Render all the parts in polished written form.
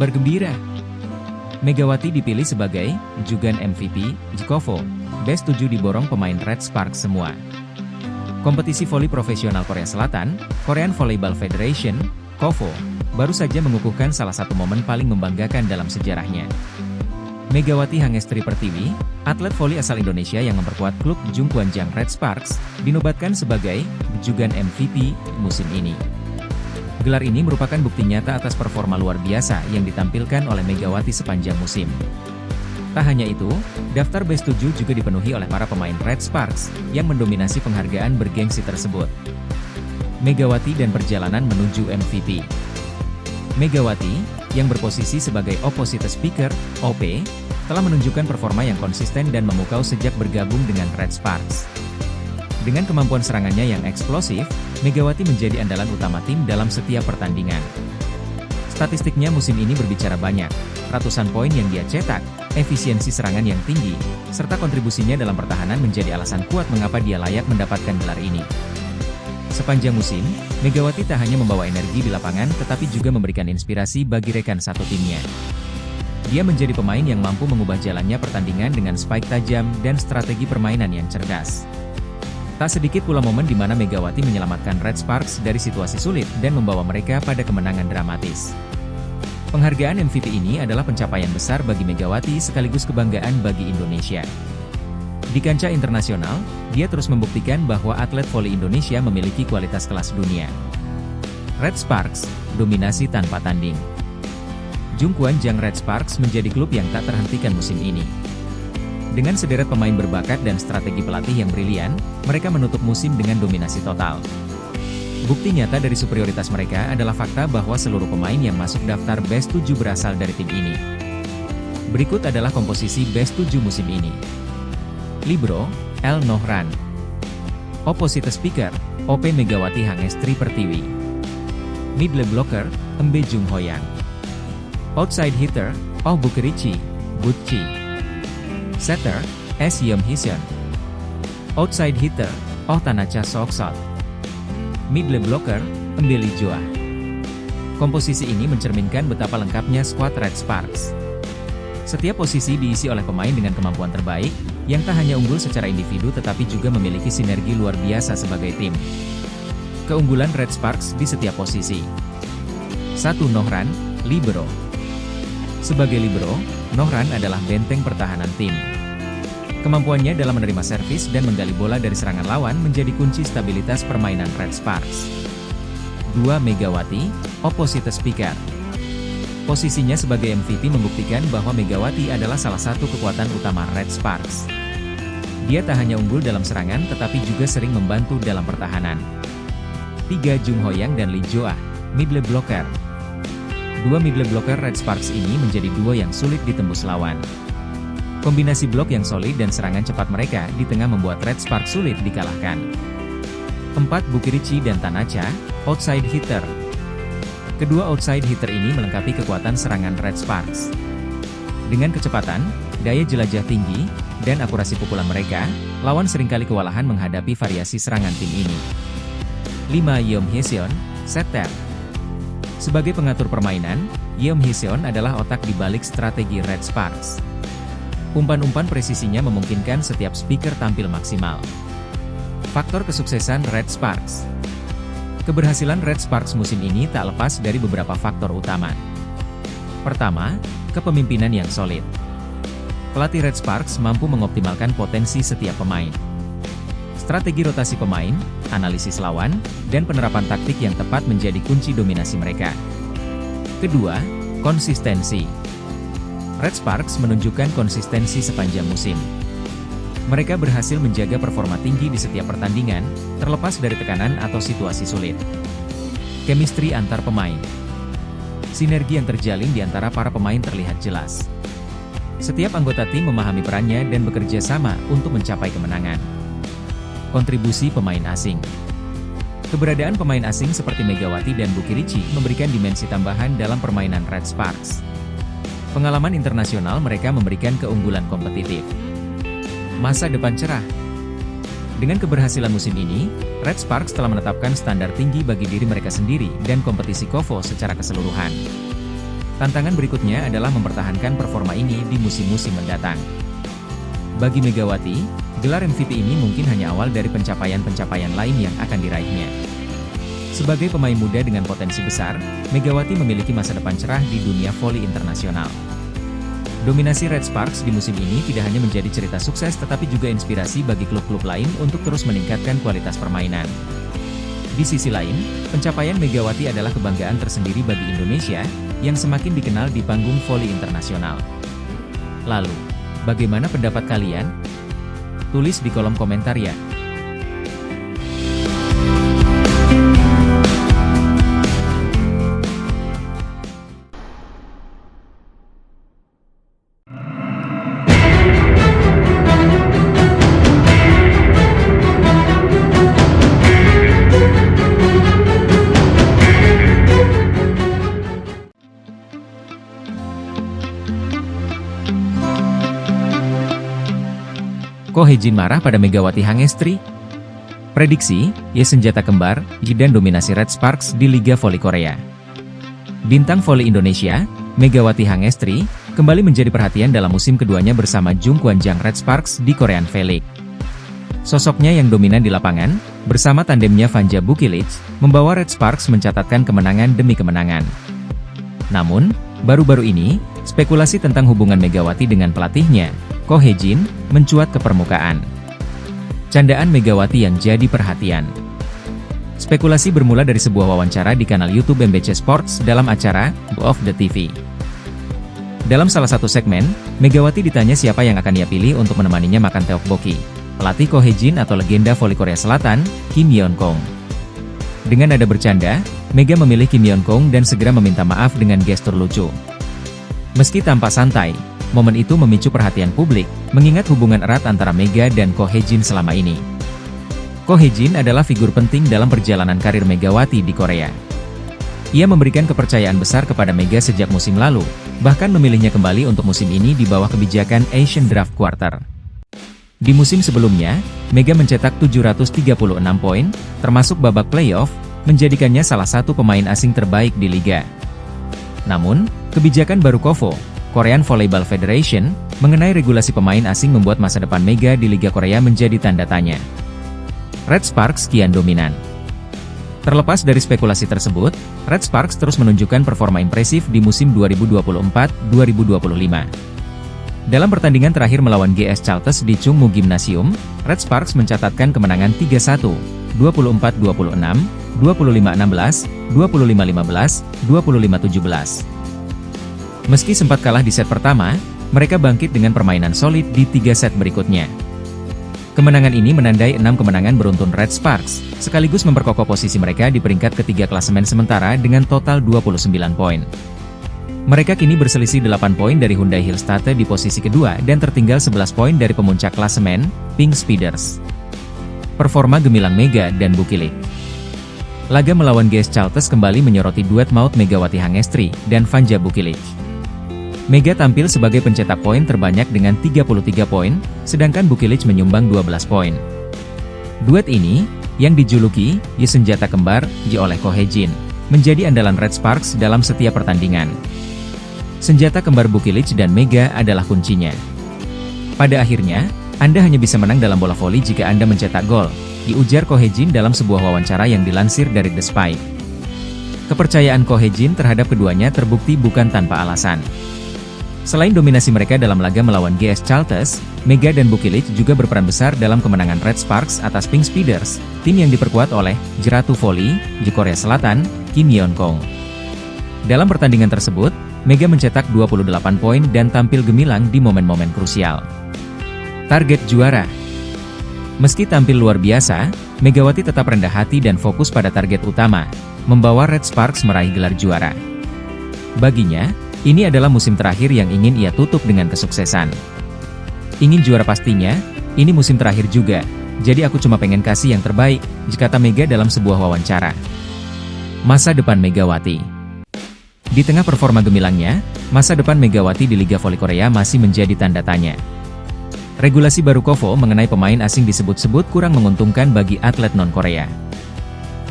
Kabar gembira! Megawati dipilih sebagai Jugan MVP, JKOVO. Best 7 diborong pemain Red Sparks semua. Kompetisi voli profesional Korea Selatan, Korean Volleyball Federation, KOVO, baru saja mengukuhkan salah satu momen paling membanggakan dalam sejarahnya. Megawati Hangestri Pertiwi, atlet voli asal Indonesia yang memperkuat klub Jungkwanjang Red Sparks, dinobatkan sebagai Jugan MVP musim ini. Gelar ini merupakan bukti nyata atas performa luar biasa yang ditampilkan oleh Megawati sepanjang musim. Tak hanya itu, daftar Best 7 juga dipenuhi oleh para pemain Red Sparks, yang mendominasi penghargaan bergengsi tersebut. Megawati dan perjalanan menuju MVP. Megawati, yang berposisi sebagai Opposite Speaker, OP, telah menunjukkan performa yang konsisten dan memukau sejak bergabung dengan Red Sparks. Dengan kemampuan serangannya yang eksplosif, Megawati menjadi andalan utama tim dalam setiap pertandingan. Statistiknya musim ini berbicara banyak, ratusan poin yang dia cetak, efisiensi serangan yang tinggi, serta kontribusinya dalam pertahanan menjadi alasan kuat mengapa dia layak mendapatkan gelar ini. Sepanjang musim, Megawati tak hanya membawa energi di lapangan tetapi juga memberikan inspirasi bagi rekan satu timnya. Dia menjadi pemain yang mampu mengubah jalannya pertandingan dengan spike tajam dan strategi permainan yang cerdas. Tak sedikit pula momen di mana Megawati menyelamatkan Red Sparks dari situasi sulit dan membawa mereka pada kemenangan dramatis. Penghargaan MVP ini adalah pencapaian besar bagi Megawati sekaligus kebanggaan bagi Indonesia. Di kancah internasional, dia terus membuktikan bahwa atlet voli Indonesia memiliki kualitas kelas dunia. Red Sparks, dominasi tanpa tanding. Jungkwanjang Red Sparks menjadi klub yang tak terhentikan musim ini. Dengan sederet pemain berbakat dan strategi pelatih yang brilian, mereka menutup musim dengan dominasi total. Bukti nyata dari superioritas mereka adalah fakta bahwa seluruh pemain yang masuk daftar Best 7 berasal dari tim ini. Berikut adalah komposisi Best 7 musim ini. Libero, L. Nohran. Opposite Speaker, OP Megawati Hangestri Pertiwi. Middle Blocker, Embe Jung Hoyang. Outside Hitter, Oh Bukerichi, Butchi. Setter, S. Yeom Hiseon. Outside Hitter, Oh Tanacha Soksot. Middle Blocker, Embe Lee Joah. Komposisi ini mencerminkan betapa lengkapnya skuad Red Sparks. Setiap posisi diisi oleh pemain dengan kemampuan terbaik, yang tak hanya unggul secara individu tetapi juga memiliki sinergi luar biasa sebagai tim. Keunggulan Red Sparks di setiap posisi. 1. Nohran, Libero. Sebagai libero, Nohran adalah benteng pertahanan tim. Kemampuannya dalam menerima servis dan menggali bola dari serangan lawan menjadi kunci stabilitas permainan Red Sparks. 2. Megawati, Opposite Speaker. Posisinya sebagai MVP membuktikan bahwa Megawati adalah salah satu kekuatan utama Red Sparks. Dia tak hanya unggul dalam serangan tetapi juga sering membantu dalam pertahanan. 3. Jung Hoyang dan Lee Joah, Middle Blocker. Dua middle blocker Red Sparks ini menjadi duo yang sulit ditembus lawan. Kombinasi blok yang solid dan serangan cepat mereka di tengah membuat Red Sparks sulit dikalahkan. 4. Bukerichi dan Tanacha, Outside Hitter. Kedua outside hitter ini melengkapi kekuatan serangan Red Sparks. Dengan kecepatan, daya jelajah tinggi, dan akurasi pukulan mereka, lawan seringkali kewalahan menghadapi variasi serangan tim ini. 5. Yeom Hiseon, Setter. Sebagai pengatur permainan, Yeom Hiseon adalah otak di balik strategi Red Sparks. Umpan-umpan presisinya memungkinkan setiap speaker tampil maksimal. Faktor kesuksesan Red Sparks. Keberhasilan Red Sparks musim ini tak lepas dari beberapa faktor utama. Pertama, kepemimpinan yang solid. Pelatih Red Sparks mampu mengoptimalkan potensi setiap pemain. Strategi rotasi pemain, analisis lawan, dan penerapan taktik yang tepat menjadi kunci dominasi mereka. Kedua, konsistensi. Red Sparks menunjukkan konsistensi sepanjang musim. Mereka berhasil menjaga performa tinggi di setiap pertandingan, terlepas dari tekanan atau situasi sulit. Chemistry antar pemain. Sinergi yang terjalin di antara para pemain terlihat jelas. Setiap anggota tim memahami perannya dan bekerja sama untuk mencapai kemenangan. Kontribusi pemain asing. Keberadaan pemain asing seperti Megawati dan Bukerichi memberikan dimensi tambahan dalam permainan Red Sparks. Pengalaman internasional mereka memberikan keunggulan kompetitif. Masa depan cerah. Dengan keberhasilan musim ini, Red Sparks telah menetapkan standar tinggi bagi diri mereka sendiri dan kompetisi KOVO secara keseluruhan. Tantangan berikutnya adalah mempertahankan performa ini di musim-musim mendatang. Bagi Megawati, gelar MVP ini mungkin hanya awal dari pencapaian-pencapaian lain yang akan diraihnya. Sebagai pemain muda dengan potensi besar, Megawati memiliki masa depan cerah di dunia voli internasional. Dominasi Red Sparks di musim ini tidak hanya menjadi cerita sukses tetapi juga inspirasi bagi klub-klub lain untuk terus meningkatkan kualitas permainan. Di sisi lain, pencapaian Megawati adalah kebanggaan tersendiri bagi Indonesia, yang semakin dikenal di panggung voli internasional. Lalu, bagaimana pendapat kalian? Tulis di kolom komentar ya. Ko Hye-jin marah pada Megawati Hangestri? Prediksi, Ye senjata kembar, dan dominasi Red Sparks di Liga Voli Korea. Bintang voli Indonesia, Megawati Hangestri, kembali menjadi perhatian dalam musim keduanya bersama Jung Kwan-jang Red Sparks di Korean V-League. Sosoknya yang dominan di lapangan, bersama tandemnya Vanja Bukilic, membawa Red Sparks mencatatkan kemenangan demi kemenangan. Namun, baru-baru ini, spekulasi tentang hubungan Megawati dengan pelatihnya, Ko Hye-jin, mencuat ke permukaan. Candaan Megawati yang jadi perhatian. Spekulasi bermula dari sebuah wawancara di kanal YouTube MBC Sports dalam acara Off the TV. Dalam salah satu segmen, Megawati ditanya siapa yang akan ia pilih untuk menemaninya makan tteokbokki, pelatih Ko Hye-jin atau legenda voli Korea Selatan, Kim Yeon-kong. Dengan nada bercanda, Mega memilih Kim Yeon-kong dan segera meminta maaf dengan gestur lucu. Meski tampak santai, momen itu memicu perhatian publik, mengingat hubungan erat antara Mega dan Ko Hye-jin selama ini. Ko Hye-jin adalah figur penting dalam perjalanan karir Megawati di Korea. Ia memberikan kepercayaan besar kepada Mega sejak musim lalu, bahkan memilihnya kembali untuk musim ini di bawah kebijakan Asian Draft Quarter. Di musim sebelumnya, Mega mencetak 736 poin, termasuk babak playoff, menjadikannya salah satu pemain asing terbaik di liga. Namun, kebijakan baru KOVO, Korean Volleyball Federation, mengenai regulasi pemain asing membuat masa depan Mega di Liga Korea menjadi tanda tanya. Red Sparks kian dominan. Terlepas dari spekulasi tersebut, Red Sparks terus menunjukkan performa impresif di musim 2024-2025. Dalam pertandingan terakhir melawan GS Chalters di Chungmu Gymnasium, Red Sparks mencatatkan kemenangan 3-1, 24-26, 25-16, 25-15, 25-17. Meski sempat kalah di set pertama, mereka bangkit dengan permainan solid di 3 set berikutnya. Kemenangan ini menandai 6 kemenangan beruntun Red Sparks, sekaligus memperkokoh posisi mereka di peringkat ketiga klasemen sementara dengan total 29 poin. Mereka kini berselisih 8 poin dari Hyundai Hillstatte di posisi kedua dan tertinggal 11 poin dari pemuncak klasemen, Pink Speeders. Performa gemilang Mega dan Bukilic. Laga melawan GS Chalters kembali menyoroti duet maut Megawati Hangestri dan Vanja Bukilic. Mega tampil sebagai pencetak poin terbanyak dengan 33 poin, sedangkan Bukilic menyumbang 12 poin. Duet ini, yang dijuluki Ye senjata kembar oleh Ko Hye-jin, menjadi andalan Red Sparks dalam setiap pertandingan. Senjata kembar Bukilic dan Mega adalah kuncinya. Pada akhirnya, Anda hanya bisa menang dalam bola voli jika Anda mencetak gol, diujar Ko Hye-jin dalam sebuah wawancara yang dilansir dari The Spike. Kepercayaan Ko Hye-jin terhadap keduanya terbukti bukan tanpa alasan. Selain dominasi mereka dalam laga melawan GS Chalters, Mega dan Bukilic juga berperan besar dalam kemenangan Red Sparks atas Pink Speeders, tim yang diperkuat oleh Jeratu Voli, Korea Selatan, Kim Yeon-kong. Dalam pertandingan tersebut, Mega mencetak 28 poin dan tampil gemilang di momen-momen krusial. Target juara. Meski tampil luar biasa, Megawati tetap rendah hati dan fokus pada target utama, membawa Red Sparks meraih gelar juara. Baginya, ini adalah musim terakhir yang ingin ia tutup dengan kesuksesan. Ingin juara pastinya, ini musim terakhir juga, jadi aku cuma pengen kasih yang terbaik, kata Mega dalam sebuah wawancara. Masa depan Megawati. Di tengah performa gemilangnya, masa depan Megawati di Liga Voli Korea masih menjadi tanda tanya. Regulasi baru KOVO mengenai pemain asing disebut-sebut kurang menguntungkan bagi atlet non-Korea.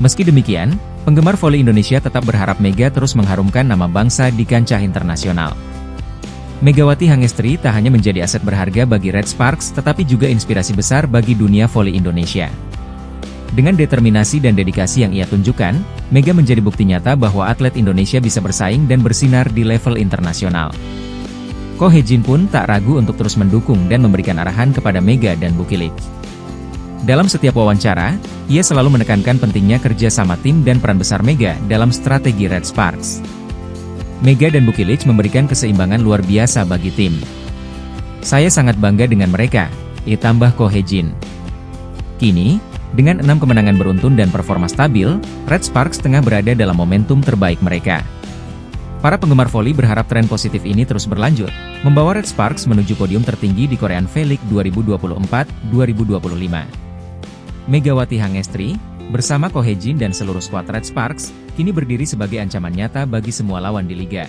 Meski demikian, Penggemar voli Indonesia tetap berharap Mega terus mengharumkan nama bangsa di kancah internasional. Megawati Hangestri tak hanya menjadi aset berharga bagi Red Sparks tetapi juga inspirasi besar bagi dunia voli Indonesia. Dengan determinasi dan dedikasi yang ia tunjukkan, Mega menjadi bukti nyata bahwa atlet Indonesia bisa bersaing dan bersinar di level internasional. Ko Hye-jin pun tak ragu untuk terus mendukung dan memberikan arahan kepada Mega dan Bukilik. Dalam setiap wawancara, ia selalu menekankan pentingnya kerja sama tim dan peran besar Mega dalam strategi Red Sparks. Mega dan Bukilik memberikan keseimbangan luar biasa bagi tim. Saya sangat bangga dengan mereka, tambah Ko Hye-jin. Kini, dengan 6 kemenangan beruntun dan performa stabil, Red Sparks tengah berada dalam momentum terbaik mereka. Para penggemar voli berharap tren positif ini terus berlanjut, membawa Red Sparks menuju podium tertinggi di Korean V-League 2024-2025. Megawati Hangestri, bersama Ko Hye-jin dan seluruh skuad Red Sparks, kini berdiri sebagai ancaman nyata bagi semua lawan di liga.